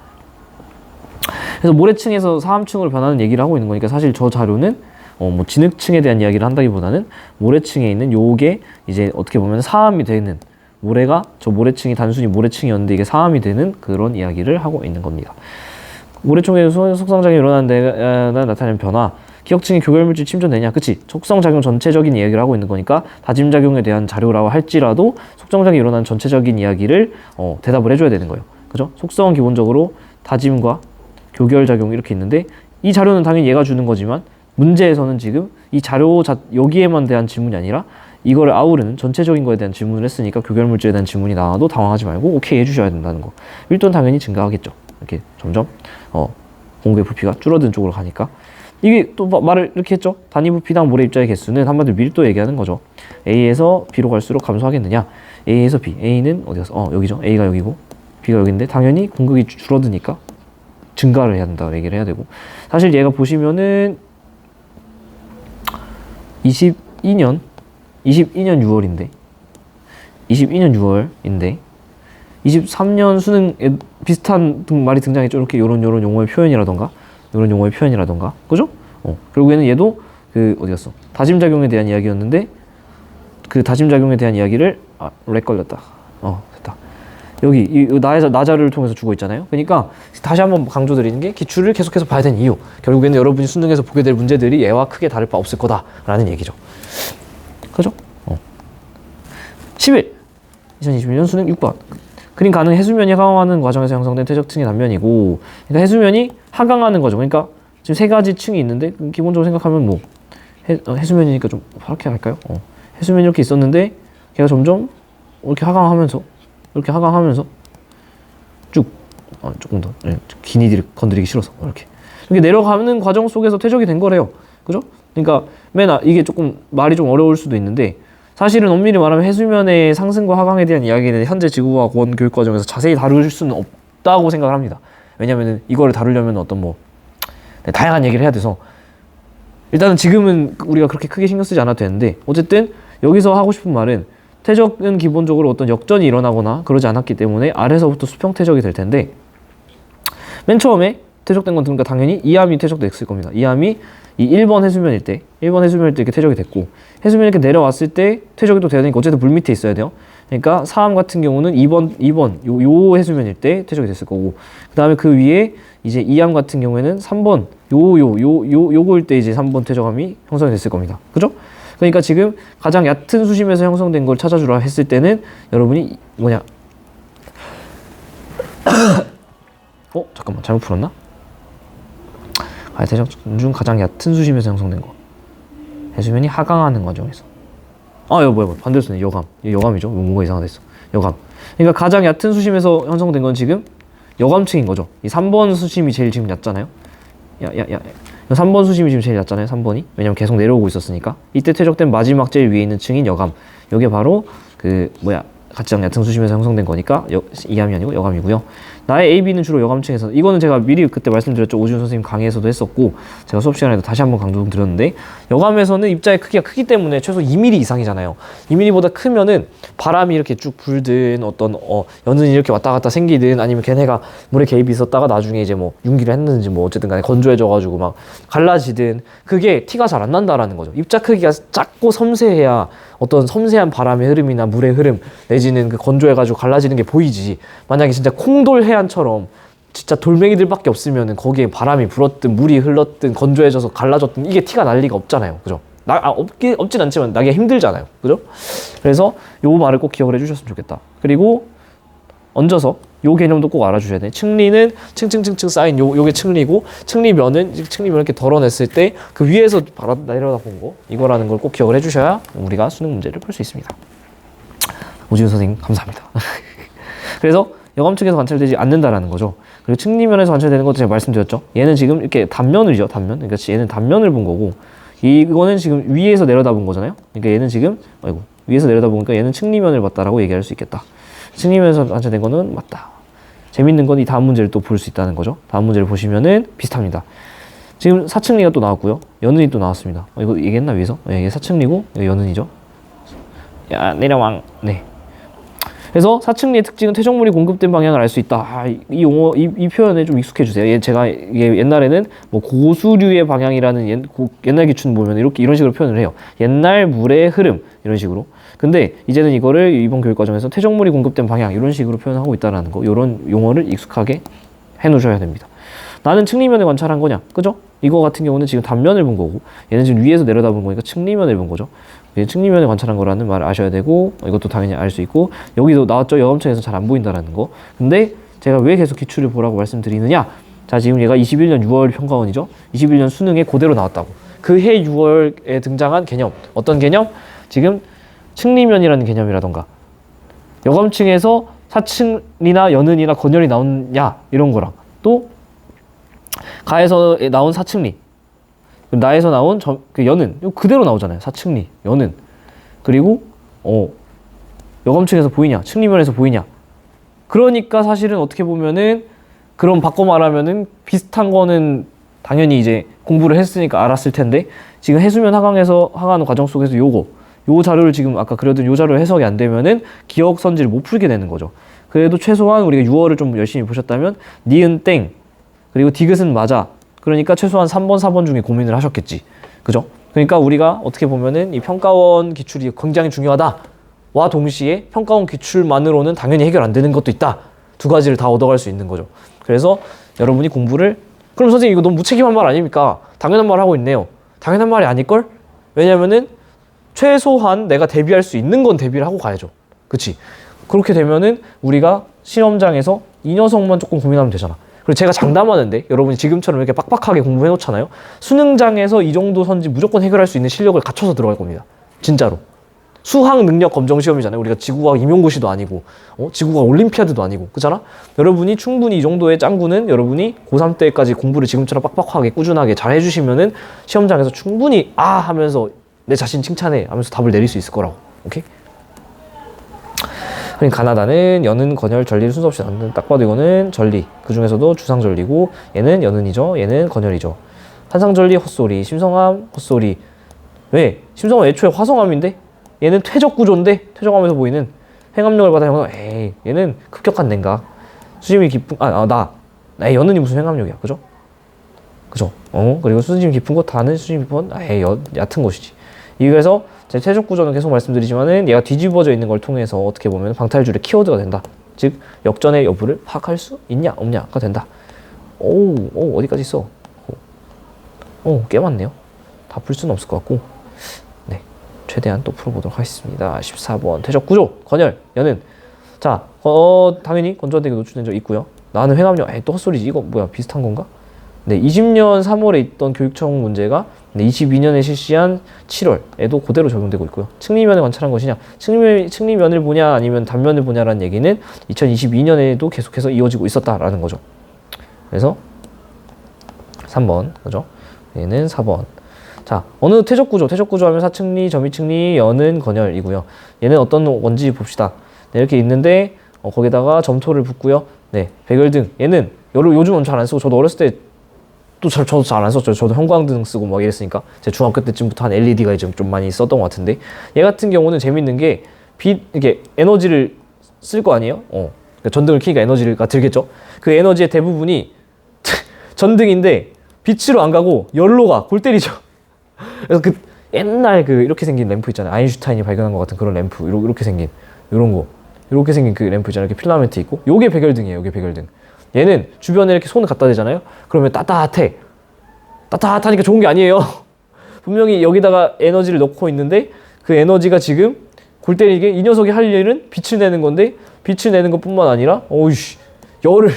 그래서 모래층에서 사암층으로 변하는 얘기를 하고 있는 거니까 사실 저 자료는 뭐 진흙층에 대한 이야기를 한다기보다는 모래층에 있는 요게 이제 어떻게 보면 사암이 되는 모래가 저 모래층이 단순히 모래층이었는데 이게 사암이 되는 그런 이야기를 하고 있는 겁니다. 모래층에서 속성작용이 일어나는 데 나타나는 변화 기억층이 교결물질 침전되냐? 그치? 속성작용 전체적인 이야기를 하고 있는 거니까 다짐작용에 대한 자료라고 할지라도 속성작용이 일어나는 전체적인 이야기를 대답을 해줘야 되는 거예요. 그죠? 속성은 기본적으로 다짐과 교결작용 이렇게 있는데 이 자료는 당연히 얘가 주는 거지만 문제에서는 지금 이 자료 여기에만 대한 질문이 아니라 이거를 아우르는 전체적인 거에 대한 질문을 했으니까 교결물질에 대한 질문이 나와도 당황하지 말고 오케이 해주셔야 된다는 거. 밀도는 당연히 증가하겠죠. 이렇게 점점 공급의 부피가 줄어든 쪽으로 가니까 이게 또 말을 이렇게 했죠. 단위 부피당 모래 입자의 개수는 한마디로 밀도 얘기하는 거죠. A에서 B로 갈수록 감소하겠느냐? A에서 B. A는 어디 갔어? 여기죠. A가 여기고 B가 여기인데 당연히 공급이 줄어드니까 증가를 해야 된다고 얘기를 해야 되고 사실 얘가 보시면은 22년 6월인데 23년 수능에 비슷한 말이 등장했죠. 이렇게 요런 용어의 표현이라던가 이런 용어의 표현이라던가 그죠? 결국에는 얘도 그 어디 갔어? 다짐작용에 대한 이야기였는데 그 다짐작용에 대한 이야기를 렉 걸렸다. 됐다. 여기 이 나자를 통해서 주고 있잖아요. 그러니까 다시 한번 강조드리는 게 기출을 계속해서 봐야 되는 이유. 결국에는 여러분이 수능에서 보게 될 문제들이 얘와 크게 다를 바 없을 거다라는 얘기죠. 그죠? 10일 2021년 수능 6번 그림 가능 해수면이 하강하는 과정에서 형성된 퇴적층의 단면이고 그러니까 해수면이 하강하는 거죠. 그러니까 지금 세 가지 층이 있는데 기본적으로 생각하면 뭐 해수면이니까 좀 파랗게 할까요? 해수면이 이렇게 있었는데 걔가 점점 이렇게 하강하면서 쭉 조금 더 기니들이 건드리기 싫어서 이렇게 내려가는 과정 속에서 퇴적이 된 거래요. 그죠? 그러니까 이게 조금 말이 좀 어려울 수도 있는데 사실은 엄밀히 말하면 해수면의 상승과 하강에 대한 이야기는 현재 지구과학원 교육 과정에서 자세히 다룰 수는 없다고 생각을 합니다. 왜냐면은 이거를 다루려면 어떤 다양한 얘기를 해야 돼서 일단은 지금은 우리가 그렇게 크게 신경 쓰지 않아도 되는데 어쨌든 여기서 하고 싶은 말은 퇴적은 기본적으로 어떤 역전이 일어나거나 그러지 않았기 때문에 아래서부터 수평 퇴적이 될 텐데 맨 처음에 퇴적된 건 그러니까 당연히 이암이 퇴적됐을 겁니다. 이암이 이 1번 해수면일 때 이렇게 퇴적이 됐고 해수면이 이렇게 내려왔을 때 퇴적이 또 돼야 되니까 어쨌든 물 밑에 있어야 돼요. 그러니까 4암 같은 경우는 2번 요 해수면일 때 퇴적이 됐을 거고 그 다음에 그 위에 이제 2암 같은 경우에는 3번 요거일 때 이제 3번 퇴적암이 형성이 됐을 겁니다. 그죠? 그러니까 지금 가장 얕은 수심에서 형성된 걸 찾아주라 했을 때는 여러분이 잠깐만 잘못 풀었나? 퇴적 중 가장 얕은 수심에서 형성된 거 해수면이 하강하는 과정에서 이거 반대로 쓰네. 여감이죠. 뭔가 이상하다 했어. 여감. 그러니까 가장 얕은 수심에서 형성된 건 지금 여감층인 거죠. 이 3번 수심이 제일 지금 얕잖아요. 3번 수심이 지금 제일 얕잖아요. 3번이. 왜냐면 계속 내려오고 있었으니까. 이때 퇴적된 마지막 제일 위에 있는 층인 여감. 여기에 바로 가장 얕은 수심에서 형성된 거니까 이암이 아니고 여감이고요. 나의 AB는 주로 여감층에서 이거는 제가 미리 그때 말씀드렸죠. 오지훈 선생님 강의에서도 했었고 제가 수업 시간에도 다시 한번 강조 드렸는데 여감에서는 입자의 크기가 크기 때문에 최소 2mm 이상이잖아요. 2mm보다 크면은 바람이 이렇게 쭉 불든 어떤 연은이 이렇게 왔다 갔다 생기든 아니면 걔네가 물에 개입이 있었다가 나중에 이제 융기를 했는지 어쨌든 간에 건조해져 가지고 막 갈라지든 그게 티가 잘 안 난다라는 거죠. 입자 크기가 작고 섬세해야 어떤 섬세한 바람의 흐름이나 물의 흐름 내지는 그 건조해가지고 갈라지는 게 보이지. 만약에 진짜 콩돌 해안처럼 진짜 돌멩이들밖에 없으면은 거기에 바람이 불었든 물이 흘렀든 건조해져서 갈라졌든 이게 티가 날 리가 없잖아요. 그죠? 없진 않지만 나기가 힘들잖아요. 그죠? 그래서 요 말을 꼭 기억을 해주셨으면 좋겠다. 그리고 얹어서 요 개념도 꼭 알아주셔야 돼. 층리는 층층층층 쌓인 요게 층리고 층리면은 이렇게 덜어냈을 때 그 위에서 바로 내려다 본 거 이거라는 걸 꼭 기억을 해주셔야 우리가 수능 문제를 풀 수 있습니다. 오지훈 선생님 감사합니다. 그래서 여감층에서 관찰되지 않는다라는 거죠. 그리고 층리면에서 관찰되는 것도 제가 말씀드렸죠. 얘는 지금 이렇게 단면이죠. 단면. 그러니까 얘는 단면을 본 거고 이거는 지금 위에서 내려다본 거잖아요. 그러니까 얘는 지금 위에서 내려다보니까 얘는 층리면을 봤다라고 얘기할 수 있겠다. 층리면에서 관찰된 거는 맞다. 재밌는 건 이 다음 문제를 또 볼 수 있다는 거죠. 다음 문제를 보시면은 비슷합니다. 지금 사층리가 또 나왔고요. 연은이 또 나왔습니다. 이거 얘기했나 위에서? 이게 사층리고 이게 연은이죠. 내려왕. 네. 그래서 사층리의 특징은 퇴적물이 공급된 방향을 알 수 있다. 이 용어, 이 표현에 좀 익숙해 주세요. 제가 이게 옛날에는 고수류의 방향이라는 옛날 기준 보면 이런 식으로 표현을 해요. 옛날 물의 흐름 이런 식으로. 근데 이제는 이거를 이번 교육 과정에서 퇴적물이 공급된 방향 이런 식으로 표현하고 있다라는 거. 이런 용어를 익숙하게 해 놓으셔야 됩니다. 나는 층리면을 관찰한 거냐? 그죠? 이거 같은 경우는 지금 단면을 본 거고 얘는 지금 위에서 내려다본 거니까 층리면을 본 거죠. 층리면을 관찰한 거라는 말을 아셔야 되고 이것도 당연히 알 수 있고 여기도 나왔죠. 여감층에서 잘 안 보인다라는 거. 근데 제가 왜 계속 기출을 보라고 말씀드리느냐? 자, 지금 얘가 21년 6월 평가원이죠. 21년 수능에 그대로 나왔다고. 그 해 6월에 등장한 개념. 어떤 개념? 지금 층리면이라는 개념이라던가 여감층에서 사층이나 연은이나 건열이 나오냐 이런 거랑 또 가에서 나온 사층리 나에서 나온 그 연은 그대로 나오잖아요. 사층리, 연은. 그리고 여감층에서 보이냐, 층리면에서 보이냐. 그러니까 사실은 어떻게 보면은 그럼 바꿔 말하면은 비슷한 거는 당연히 이제 공부를 했으니까 알았을 텐데 지금 해수면 하강에서 하강 과정 속에서 요 자료를 지금 아까 그려둔 요 자료 해석이 안 되면은 기억 선지를 못 풀게 되는 거죠. 그래도 최소한 우리가 6월을 좀 열심히 보셨다면 니은 땡 그리고 디귿은 맞아. 그러니까 최소한 3번, 4번 중에 고민을 하셨겠지. 그죠? 그러니까 우리가 어떻게 보면은 이 평가원 기출이 굉장히 중요하다와 동시에 평가원 기출만으로는 당연히 해결 안 되는 것도 있다. 두 가지를 다 얻어갈 수 있는 거죠. 그래서 여러분이 공부를 그럼 선생님 이거 너무 무책임한 말 아닙니까? 당연한 말 하고 있네요. 당연한 말이 아닐걸? 왜냐면은 최소한 내가 대비할 수 있는 건 대비를 하고 가야죠. 그치? 그렇게 되면은 우리가 시험장에서 이 녀석만 조금 고민하면 되잖아. 그리고 제가 장담하는데 여러분이 지금처럼 이렇게 빡빡하게 공부해 놓잖아요. 수능장에서 이 정도 선지 무조건 해결할 수 있는 실력을 갖춰서 들어갈 겁니다. 진짜로. 수학 능력 검정 시험이잖아요. 우리가 지구과학 임용고시도 아니고 지구과학 올림피아드도 아니고 그렇잖아? 여러분이 충분히 이 정도의 짱구는 여러분이 고3 때까지 공부를 지금처럼 빡빡하게 꾸준하게 잘 해주시면은 시험장에서 충분히 아 하면서 내 자신 칭찬해 하면서 답을 내릴 수 있을 거라고. 오케이? 그리고 가나다는 연은, 건열, 전리를 순서 없이 나누는, 딱 봐도 이거는 전리. 그 중에서도 주상전리고 얘는 연은이죠. 얘는 건열이죠. 한상전리 헛소리, 심성암 헛소리. 왜? 심성암 애초에 화성암인데 얘는 퇴적구조인데 퇴적암에서 보이는 횡압력을 받아 형성. 에이 얘는 급격한 냉각. 수심이 깊은 연은이 무슨 횡압력이야, 그죠? 그죠? 그리고 수심이 깊은 것 다는 수심이 깊은 얕은 것이지. 그래서 제 퇴적구조는 계속 말씀드리지만은 얘가 뒤집어져 있는 걸 통해서 어떻게 보면 방탈줄의 키워드가 된다. 즉 역전의 여부를 파악할 수 있냐 없냐가 된다. 오 어디까지 있어? 꽤 많네요. 다 풀 수는 없을 것 같고. 네, 최대한 또 풀어보도록 하겠습니다. 14번 퇴적구조 건열 연은. 자 당연히 건조한되게 노출된 적 있고요. 나는 횡압력 또 헛소리지. 이거 뭐야 비슷한 건가? 네, 20년 3월에 있던 교육청 문제가 22년에 실시한 7월에도 그대로 적용되고 있고요. 측리면을 관찰한 것이냐, 측리면을 보냐 아니면 단면을 보냐라는 얘기는 2022년에도 계속해서 이어지고 있었다라는 거죠. 그래서 3번, 그죠? 얘는 4번. 자, 어느 퇴적구조 하면 사측리, 점이측리, 연은, 건열이고요. 얘는 어떤 건지 봅시다. 네, 이렇게 있는데 거기다가 점토를 붓고요. 네, 백열등. 얘는 요즘은 잘 안 쓰고 저도 어렸을 때 저도 잘 안 썼죠. 저도 형광등 쓰고 막 이랬으니까 제 중학교 때쯤부터 한 LED가 이제 좀 많이 썼던 것 같은데 얘 같은 경우는 재밌는 게 이게 에너지를 쓸 거 아니에요? 그러니까 전등을 켜니까 에너지가 들겠죠. 그 에너지의 대부분이 전등인데 빛으로 안 가고 열로 가. 골 때리죠. 그래서 그 옛날 이렇게 생긴 램프 있잖아요. 아인슈타인이 발견한 것 같은 그런 램프 이렇게 생긴 이런 거 이렇게 생긴 그 램프 있잖아요. 이렇게 필라멘트 있고 요게 백열등이에요. 요게 백열등. 얘는 주변에 이렇게 손을 갖다 대잖아요. 그러면 따뜻하니까 좋은 게 아니에요. 분명히 여기다가 에너지를 넣고 있는데 그 에너지가 지금 골 때리게 이 녀석이 할 일은 빛을 내는 건데 빛을 내는 것뿐만 아니라 열을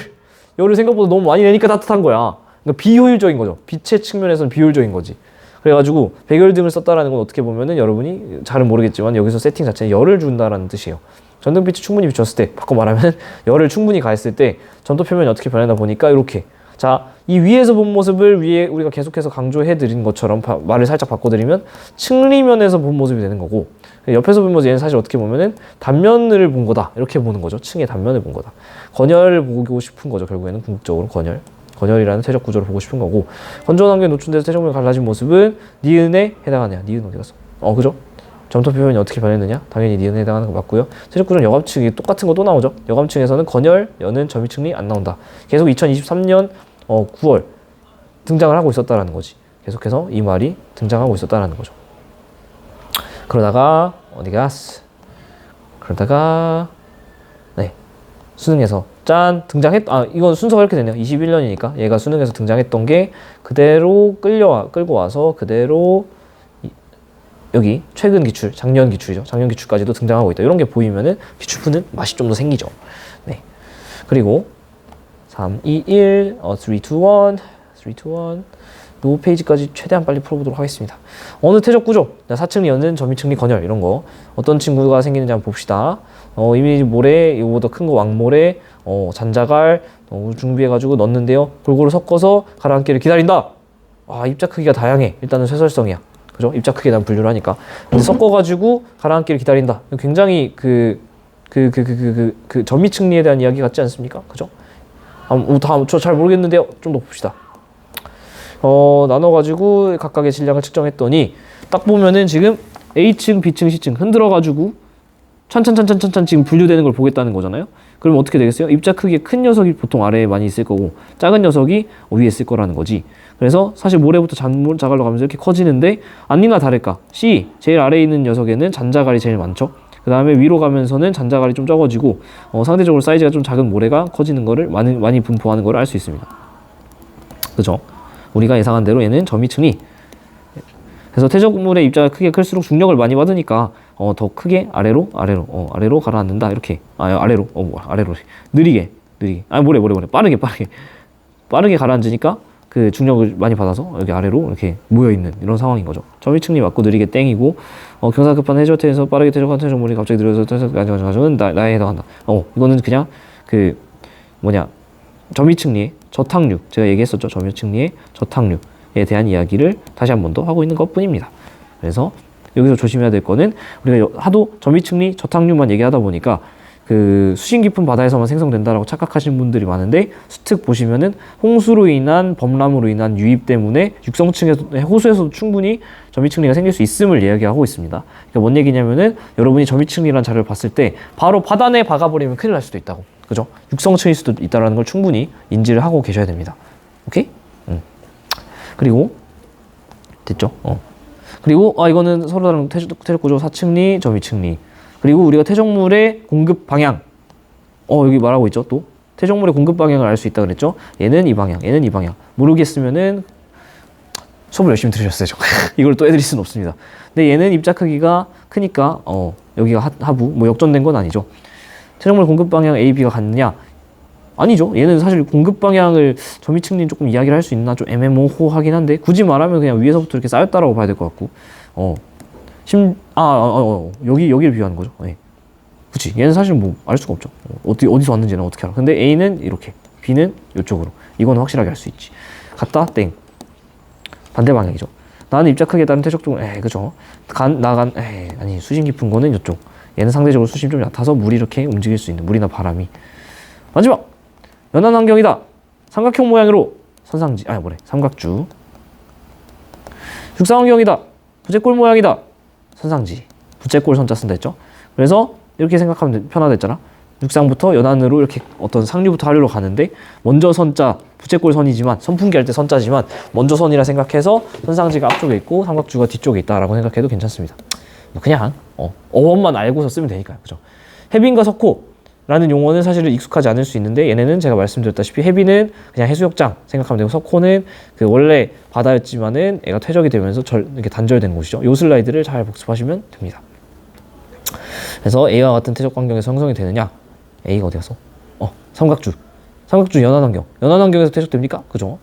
생각보다 너무 많이 내니까 따뜻한 거야. 그러니까 비효율적인 거죠. 빛의 측면에서는 비효율적인 거지. 그래가지고 백열등을 썼다라는 건 어떻게 보면은 여러분이 잘은 모르겠지만 여기서 세팅 자체는 열을 준다라는 뜻이에요. 전등빛이 충분히 비쳤을 때, 바꿔 말하면 열을 충분히 가했을 때 점토 표면이 어떻게 변하나 보니까 이렇게. 자, 이 위에서 본 모습을 위에 우리가 계속해서 강조해 드린 것처럼 말을 살짝 바꿔드리면 측리면에서 본 모습이 되는 거고, 옆에서 본 모습 얘는 사실 어떻게 보면은 단면을 본 거다 이렇게 보는 거죠. 층의 단면을 본 거다. 건열을 보고 싶은 거죠. 결국에는 궁극적으로 건열이라는 퇴적 구조를 보고 싶은 거고, 건조한 환경에 노출돼서 퇴적물이 갈라진 모습은 니은에 해당하냐. 니은 어디 갔어? 그죠? 점토 표면이 어떻게 변했느냐? 당연히 니은에 해당하는 거 맞고요. 퇴적구조는 여감층이 똑같은 거 또 나오죠. 여감층에서는 건열, 연은, 점이층이 안 나온다. 계속 2023년 9월 등장을 하고 있었다라는 거지. 계속해서 이 말이 등장하고 있었다라는 거죠. 그러다가 어디 갔어? 네, 수능에서 짠 이건 순서가 이렇게 되네요. 21년이니까 얘가 수능에서 등장했던 게 그대로 끌고 와서 그대로 여기 최근 기출, 작년 기출이죠. 작년 기출까지도 등장하고 있다. 이런 게 보이면은 기출 푸는 맛이 좀 더 생기죠. 네. 그리고 3, 2, 1, 3, 2, 1, 3, 2, 1. 요 페이지까지 최대한 빨리 풀어보도록 하겠습니다. 어느 퇴적 구조? 사층리, 연은, 점이층리, 건열 이런 거 어떤 친구가 생기는지 한번 봅시다. 이미 모래, 이거보다 큰 거 왕모래, 잔자갈 준비해가지고 넣는데요. 골고루 섞어서 가라앉기를 기다린다. 입자 크기가 다양해. 일단은 쇠설성이야. 그죠? 입자 크기에 대한 분류를 하니까. 근데 섞어가지고 가라앉기를 기다린다. 굉장히 점이층리에 대한 이야기 같지 않습니까? 그죠? 다음, 저 잘 모르겠는데요. 좀 더 봅시다. 나눠가지고 각각의 질량을 측정했더니 딱 보면은 지금 A층, B층, C층 흔들어가지고 찬찬 지금 분류되는 걸 보겠다는 거잖아요. 그러면 어떻게 되겠어요? 입자 크기의 큰 녀석이 보통 아래에 많이 있을 거고 작은 녀석이 위에 있을 거라는 거지. 그래서 사실 모래부터 잔자갈로 가면서 이렇게 커지는데 아니나 다를까 C 제일 아래에 있는 녀석에는 잔자갈이 제일 많죠. 그 다음에 위로 가면서는 잔자갈이 좀 적어지고 상대적으로 사이즈가 좀 작은 모래가 커지는 거를 많이 분포하는 거를 알 수 있습니다. 그죠? 우리가 예상한 대로 얘는 점이층이. 그래서 퇴적물의 입자가 크게 클수록 중력을 많이 받으니까 더 크게 아래로 가라앉는다. 이렇게 아래로 느리게 모래 빠르게 빠르게 가라앉으니까 그 중력을 많이 받아서 여기 아래로 이렇게 모여있는 이런 상황인 거죠. 점유측리 맞고 느리게 땡이고 경사 급한 해저태에서 빠르게 퇴적한 퇴적물이 갑자기 느려서 퇴적은 나에 해당한다. 이거는 그냥 그 점유측리의 저탁류, 제가 얘기했었죠. 점유측리의 저탁류에 대한 이야기를 다시 한 번 더 하고 있는 것 뿐입니다. 그래서 여기서 조심해야 될 거는 우리가 하도 점유측리 저탁류만 얘기하다 보니까 그 수심 깊은 바다에서만 생성된다라고 착각하시는 분들이 많은데, 수특 보시면은 홍수로 인한 범람으로 인한 유입 때문에 육성층에서 호수에서도 충분히 점유층리가 생길 수 있음을 이야기하고 있습니다. 그러니까 뭔 얘기냐면은 여러분이 점유층리라는 자료를 봤을 때 바로 바다 내에 박아버리면 큰일 날 수도 있다고, 그죠? 육성층일 수도 있다라는 걸 충분히 인지를 하고 계셔야 됩니다. 오케이? 그리고 됐죠? 그리고 이거는 서로 다른 퇴적 구조 사층리, 점유층리. 그리고 우리가 퇴적물의 공급 방향, 여기 말하고 있죠. 또 퇴적물의 공급 방향을 알 수 있다 그랬죠. 얘는 이 방향, 얘는 이 방향. 모르겠으면은 수업을 열심히 들으셨어야죠. 이걸 또 해드릴 수는 없습니다. 근데 얘는 입자 크기가 크니까 여기가 하부, 뭐 역전된 건 아니죠. 퇴적물 공급 방향 A, B가 같느냐? 아니죠. 얘는 사실 공급 방향을 점유층리는 조금 이야기를 할 수 있나 좀 애매모호하긴 한데, 굳이 말하면 그냥 위에서부터 이렇게 쌓였다라고 봐야 될 것 같고, 여기를 비유하는 거죠. 네. 그치. 얘는 사실 뭐 알 수가 없죠. 어디서 왔는지는 어떻게 알아. 근데 A는 이렇게, B는 이쪽으로. 이건 확실하게 알 수 있지. 갔다 땡. 반대 방향이죠. 나는 입자 크기에 따른 퇴적 쪽은 그죠. 아니 수심 깊은 거는 이쪽. 얘는 상대적으로 수심 좀 얕아서 물이 이렇게 움직일 수 있는, 물이나 바람이. 마지막 연한 환경이다. 삼각형 모양으로 삼각주. 육상 환경이다. 부채꼴 모양이다. 선상지. 부채꼴 선자 쓴다 했죠. 그래서 이렇게 생각하면 편하댔잖아. 육상부터 연안으로 이렇게 어떤 상류부터 하류로 가는데, 먼저 선자, 부채꼴 선이지만 선풍기 할 때 선자지만 먼저 선이라 생각해서 선상지가 앞쪽에 있고 삼각주가 뒤쪽에 있다라고 생각해도 괜찮습니다. 그냥 어원만 알고서 쓰면 되니까요. 그죠? 해빈과 석호라는 용어는 사실 익숙하지 않을 수 있는데, 얘네는 제가 말씀드렸다시피 해빈은 그냥 해수욕장 생각하면 되고, 석호는 그 원래 바다였지만은 애가 퇴적이 되면서 이렇게 단절된 곳이죠. 요 슬라이드를 잘 복습하시면 됩니다. 그래서 A와 같은 퇴적 환경에서 형성이 되느냐? A가 어디 갔어? 삼각주 연한 환경. 연한 환경에서 퇴적됩니까? 그죠?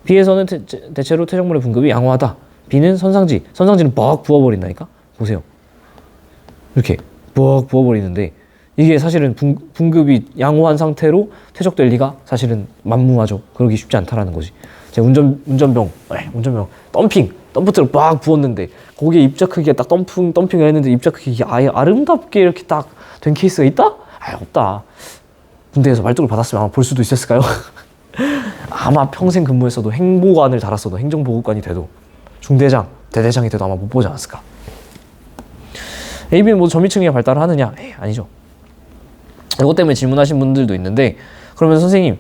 B에서는 대체로 퇴적물의 분급이 양호하다. B는 선상지는 막 부어버린다니까? 보세요. 이렇게 막 부어버리는데, 이게 사실은 분급이 양호한 상태로 퇴적될 리가 사실은 만무하죠. 그러기 쉽지 않다라는 거지. 제가 운전병 덤프트럭 막 부었는데 거기에 입자 크기가 딱 덤핑을 했는데 입자 크기가 아예 아름답게 이렇게 딱 된 케이스가 있다? 없다. 군대에서 말뚝을 받았으면 아마 볼 수도 있었을까요? 아마 평생 근무했어도 행보관을 달았어도, 행정보고관이 돼도, 중대장, 대대장이 돼도 아마 못 보지 않았을까. AB는 모두 점유층리가 발달을 하느냐? 아니죠. 이것 때문에 질문하신 분들도 있는데, 그러면 선생님,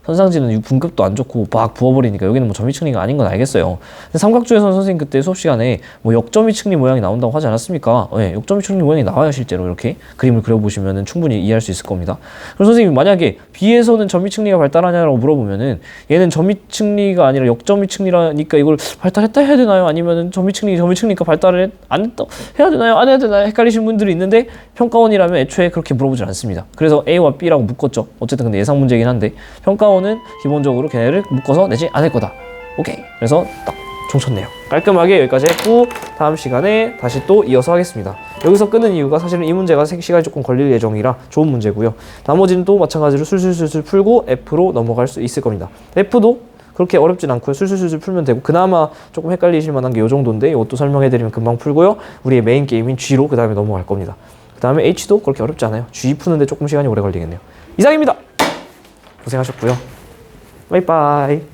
선상지는 분급도 안 좋고 막 부어버리니까 여기는 뭐 점유층리가 아닌 건 알겠어요. 근데 삼각주에서는 선생님 그때 수업 시간에 뭐 역점유층리 모양이 나온다고 하지 않았습니까? 역점유층리 모양이 나와요. 실제로 이렇게 그림을 그려보시면 충분히 이해할 수 있을 겁니다. 그럼 선생님 만약에 B에서는 점유층리가 발달하냐라고 물어보면은, 얘는 점유층리가 아니라 역점유층리라니까 이걸 발달했다 해야 되나요? 아니면은 점유층리니까 발달을 안 했다 해야 되나요? 안 해야 되나요? 헷갈리신 분들이 있는데, 평가원이라면 애초에 그렇게 물어보질 않습니다. 그래서 A와 B라고 묶었죠. 어쨌든 근데 예상 문제이긴 한데, 평가원은 기본적으로 걔네를 묶어서 내지 않을 거다. 오케이. 그래서 딱 종쳤네요. 깔끔하게 여기까지 했고, 다음 시간에 다시 또 이어서 하겠습니다. 여기서 끊는 이유가 사실은 이 문제가 시간이 조금 걸릴 예정이라 좋은 문제고요. 나머지는 또 마찬가지로 술술술술 풀고 F로 넘어갈 수 있을 겁니다. F도 그렇게 어렵진 않고요. 술술술술 풀면 되고, 그나마 조금 헷갈리실 만한 게 이 정도인데 이것도 설명해드리면 금방 풀고요. 우리의 메인 게임인 G로 그 다음에 넘어갈 겁니다. 그 다음에 H도 그렇게 어렵지 않아요. G 푸는데 조금 시간이 오래 걸리겠네요. 이상입니다. 고생하셨고요. 바이바이.